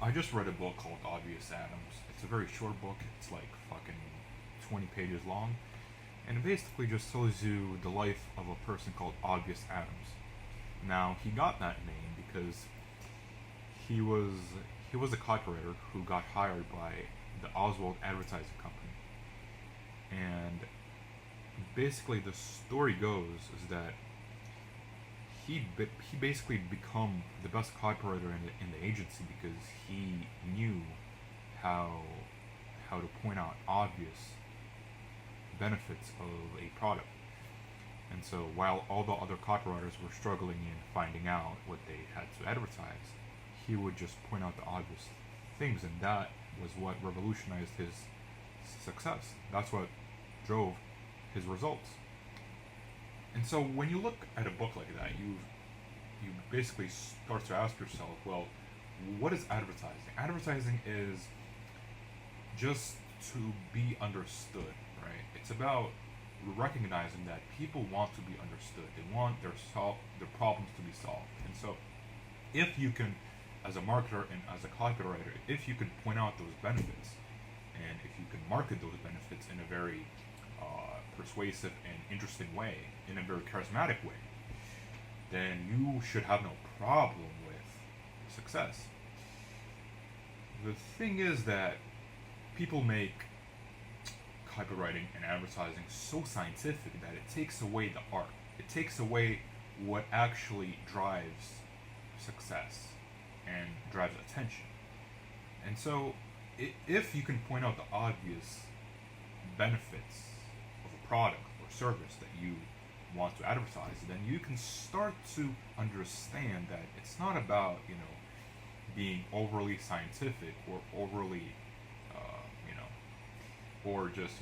I just read a book called Obvious Adams. It's a very short book. It's like fucking 20 pages long, and it basically just tells you the life of a person called Obvious Adams. Now he got that name because he was he was a copywriter who got hired by the Oswald Advertising Company, and basically the story goes is that he basically become the best copywriter in the agency because he knew how how to point out obvious benefits of a product. And so while all the other copywriters were struggling in finding out what they had to advertise, he would just point out the obvious things, and that was what revolutionized his success. That's what drove his results. And so when you look at a book like that, you basically start to ask yourself, well, what is advertising? Advertising is just to be understood, right? It's about recognizing that people want to be understood. They want their problems to be solved. And so if you can, as a marketer and as a copywriter, if you can point out those benefits, and if you can market those benefits in a very persuasive and interesting way, in a very charismatic way, then you should have no problem with success. The thing is that people make copywriting and advertising so scientific that it takes away the art. It takes away what actually drives success and drives attention. And so, if you can point out the obvious benefits of a product or service that you want to advertise, then you can start to understand that it's not about, being overly scientific or overly, or just,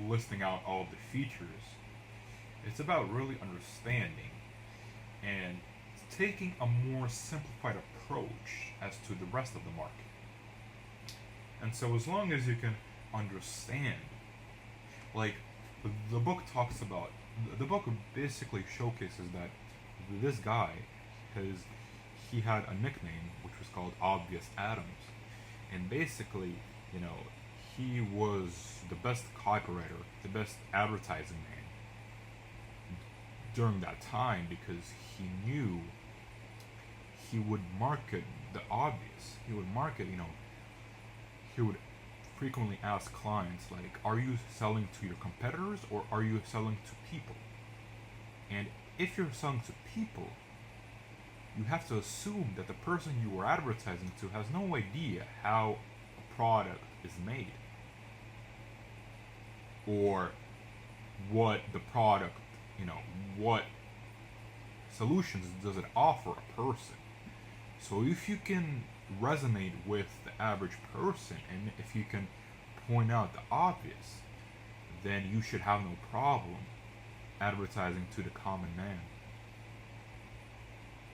listing out all of the features. It's about really understanding and taking a more simplified approach as to the rest of the market. And so, as long as you can understand, like, the book talks about, the book basically showcases that this guy, his, he had a nickname which was called Obvious Adams, and basically, you know, he was the best copywriter, the best advertising man during that time because he knew he would market the obvious. He would market, he would frequently ask clients, like, are you selling to your competitors or are you selling to people? And if you're selling to people, you have to assume that the person you are advertising to has no idea how a product is made or what the product, what solutions does it offer a person. So if you can resonate with the average person and if you can point out the obvious, then you should have no problem advertising to the common man.